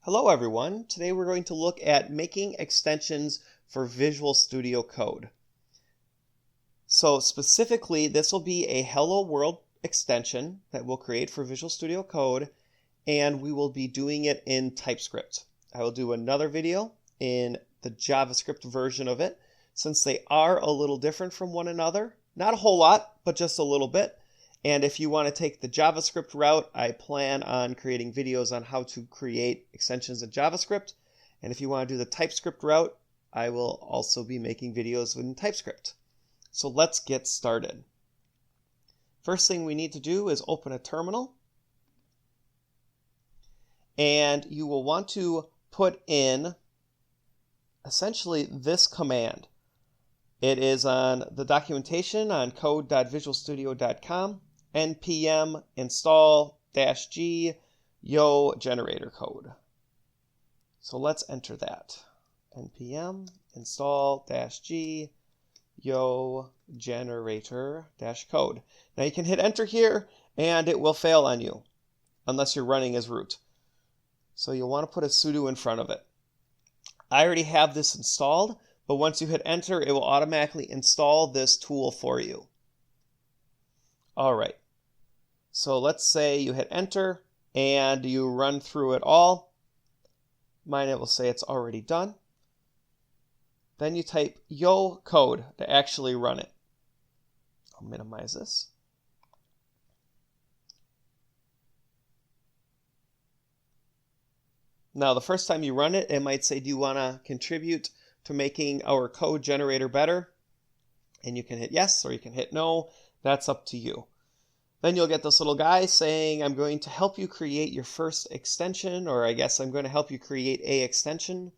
Hello everyone. Today we're going to look at making extensions for Visual Studio Code. So specifically, this will be a Hello World extension that we'll create for Visual Studio Code, and we will be doing it in TypeScript. I will do another video in the JavaScript version of it, since they are a little different from one another. Not a whole lot, but just a little bit. And if you want to take the JavaScript route, I plan on creating videos on how to create extensions in JavaScript. And if you want to do the TypeScript route, I will also be making videos in TypeScript. So let's get started. First thing we need to do is open a terminal. And you will want to put in essentially this command. It is on the documentation on code.visualstudio.com. npm install -g yo generator code. So let's enter that. npm install -g yo generator -code. Now you can hit enter here and it will fail on you unless you're running as root. So you'll want to put a sudo in front of it. I already have this installed, but once you hit enter, it will automatically install this tool for you. All right. So let's say you hit enter and you run through it all. Mine, it will say it's already done. Then you type yo code to actually run it. I'll minimize this. Now, the first time you run it, it might say, do you want to contribute to making our code generator better? And you can hit yes, or you can hit no. That's up to you. Then you'll get this little guy saying, I'm going to help you create your first extension, or I guess I'm going to help you create a extension.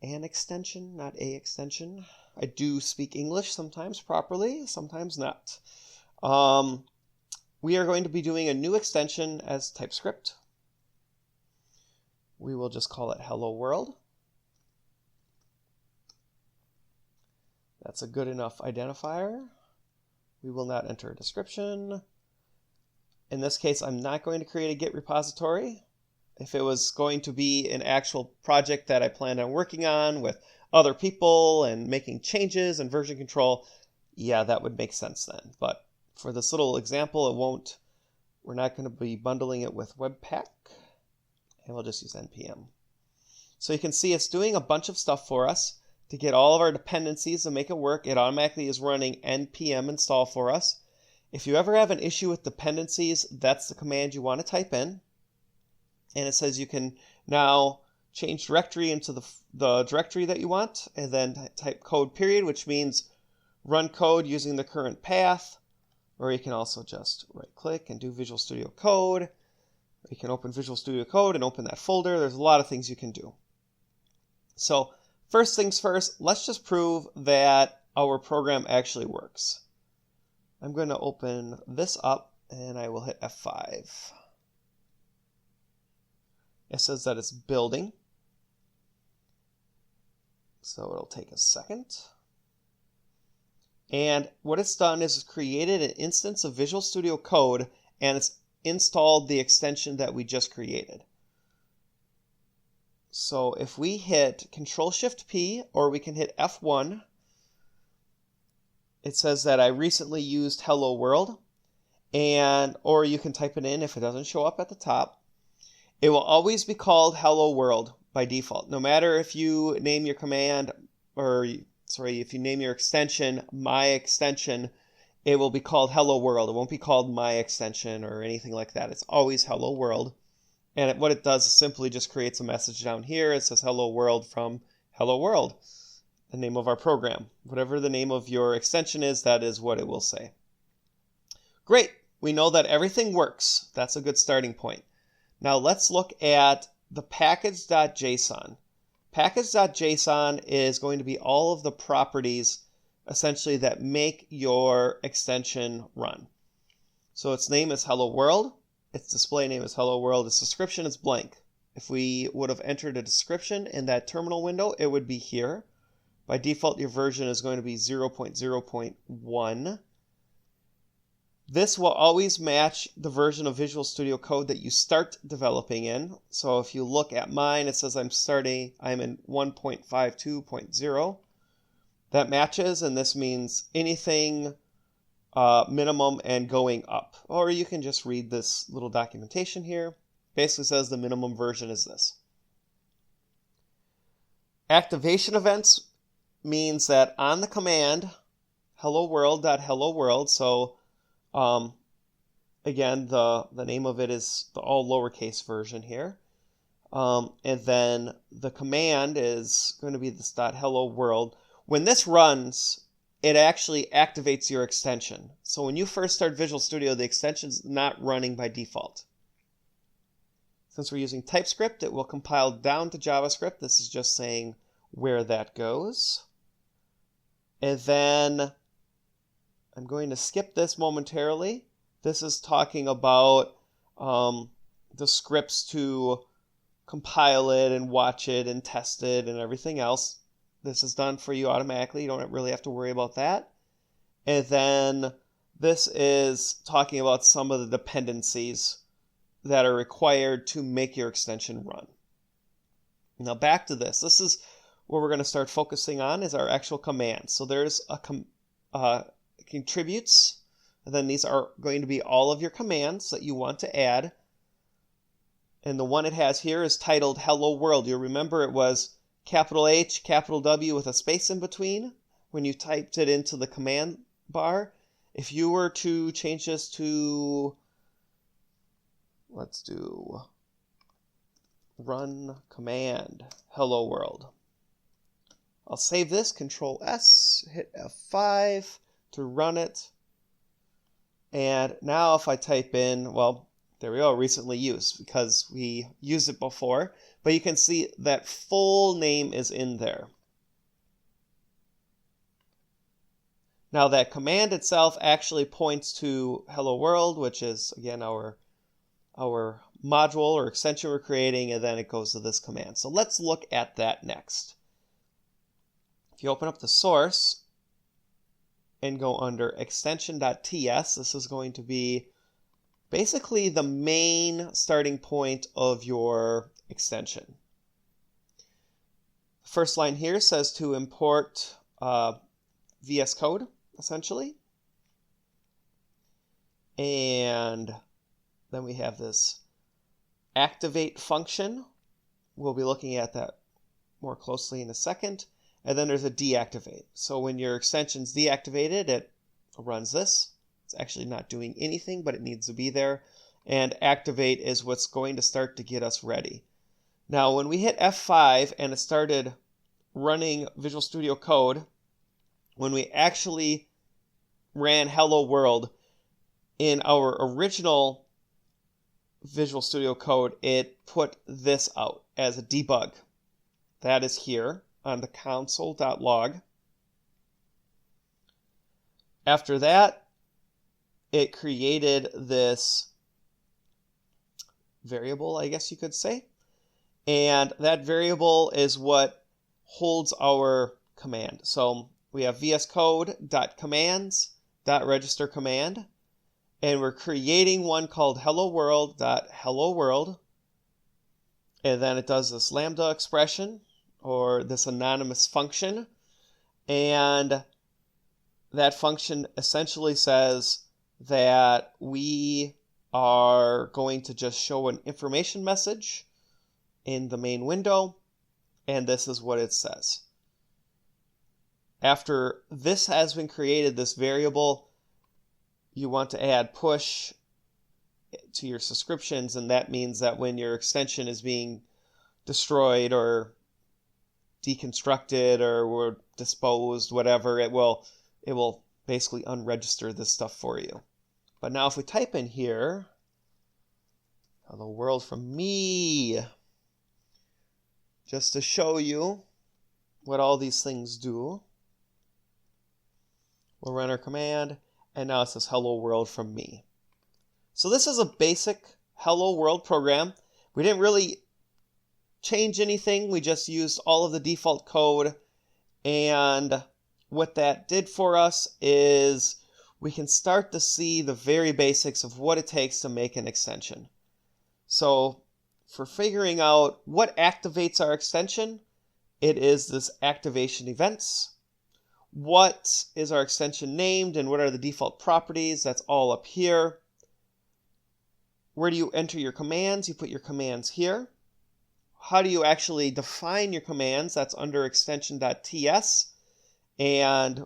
An extension, not a extension. I do speak English sometimes properly, sometimes not. We are going to be doing a new extension as TypeScript. We will just call it Hello World. That's a good enough identifier. We will not enter a description. In this case, I'm not going to create a Git repository. If it was going to be an actual project that I planned on working on with other people and making changes and version control, yeah, that would make sense then. But for this little example, it won't. We're not going to be bundling it with Webpack, and we'll just use npm. So you can see it's doing a bunch of stuff for us. To get all of our dependencies and make it work, it automatically is running npm install for us. If you ever have an issue with dependencies, that's the command you want to type in. And it says you can now change directory into the directory that you want, and then type code period, which means run code using the current path. Or you can also just right click and do Visual Studio Code. Or you can open Visual Studio Code and open that folder. There's a lot of things you can do. So first things first, let's just prove that our program actually works. I'm going to open this up and I will hit F5. It says that it's building. So it'll take a second. And what it's done is it's created an instance of Visual Studio Code and it's installed the extension that we just created. So if we hit Control-Shift-P or we can hit F1, it says that I recently used Hello World, or you can type it in if it doesn't show up at the top. It will always be called Hello World by default. No matter if you name your command, if you name your extension, my extension, it will be called Hello World. It won't be called my extension or anything like that. It's always Hello World. And what it does is simply just creates a message down here. It says Hello World from Hello World, the name of our program. Whatever the name of your extension is, that is what it will say. Great. We know that everything works. That's a good starting point. Now let's look at the package.json. Package.json is going to be all of the properties essentially that make your extension run. So its name is Hello World. Its display name is Hello World. Its description is blank. If we would have entered a description in that terminal window, it would be here. By default, your version is going to be 0.0.1. This will always match the version of Visual Studio Code that you start developing in. So if you look at mine, it says I'm in 1.52.0. That matches, and this means anything minimum and going up. Or you can just read this little documentation here. Basically says the minimum version is this. Activation events means that on the command hello world.hello world, so again, the name of it is the all lowercase version here. And then the command is going to be this .hello world. When this runs, it actually activates your extension. So when you first start Visual Studio, the extension is not running by default. Since we're using TypeScript, it will compile down to JavaScript. This is just saying where that goes. And then I'm going to skip this momentarily. This is talking about the scripts to compile it and watch it and test it and everything else. This is done for you automatically. You don't really have to worry about that. And then this is talking about some of the dependencies that are required to make your extension run. Now back to this. This is where we're going to start focusing on is our actual command. So there's a contributes, and then these are going to be all of your commands that you want to add. And the one it has here is titled Hello World. You'll remember it was capital H, capital W with a space in between when you typed it into the command bar. If you were to change this to, let's do run command hello world. I'll save this, Control S, hit F5 to run it. And now if I type in, well, there we go, recently used, because we used it before. But you can see that full name is in there. Now that command itself actually points to hello world, which is, again, our module or extension we're creating, and then it goes to this command. So let's look at that next. If you open up the source and go under extension.ts, this is going to be basically the main starting point of your extension. The first line here says to import VSCode, essentially. And then we have this activate function. We'll be looking at that more closely in a second. And then there's a deactivate. So when your extension's deactivated, it runs this. It's actually not doing anything, but it needs to be there. And activate is what's going to start to get us ready. Now, when we hit F5 and it started running Visual Studio Code, when we actually ran Hello World in our original Visual Studio Code, it put this out as a debug. That is here on the console.log. After that, it created this variable, I guess you could say. And that variable is what holds our command. So we have vscode.commands.register command. And we're creating one called hello world.hello-world. And then it does this lambda expression or this anonymous function. And that function essentially says that we are going to just show an information message in the main window. And this is what it says. After this has been created, this variable, you want to add push to your subscriptions, and that means that when your extension is being destroyed or deconstructed or disposed, whatever, it will basically unregister this stuff for you. But now if we type in here, hello world from me, just to show you what all these things do, we'll run our command, and now it says hello world from me. So this is a basic hello world program. We didn't really change anything. We just used all of the default code. And what that did for us is we can start to see the very basics of what it takes to make an extension. So for figuring out what activates our extension, it is this activation events. What is our extension named and what are the default properties? That's all up here. Where do you enter your commands? You put your commands here. How do you actually define your commands? That's under extension.ts. And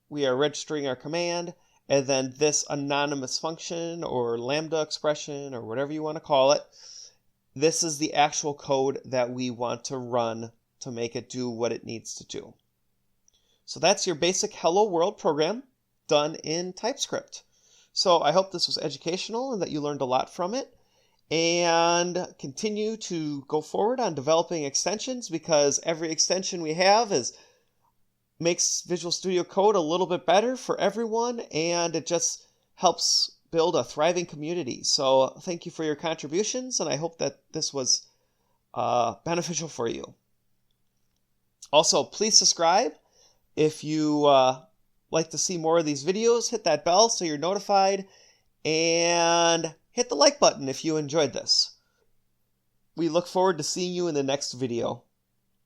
we are registering our command. And then this anonymous function or lambda expression or whatever you want to call it, this is the actual code that we want to run to make it do what it needs to do. So that's your basic Hello World program done in TypeScript. So I hope this was educational and that you learned a lot from it. And continue to go forward on developing extensions, because every extension we have makes Visual Studio Code a little bit better for everyone, and it just helps build a thriving community. So thank you for your contributions, and I hope that this was beneficial for you. Also, please subscribe. If you like to see more of these videos, hit that bell so you're notified, and hit the like button if you enjoyed this. We look forward to seeing you in the next video.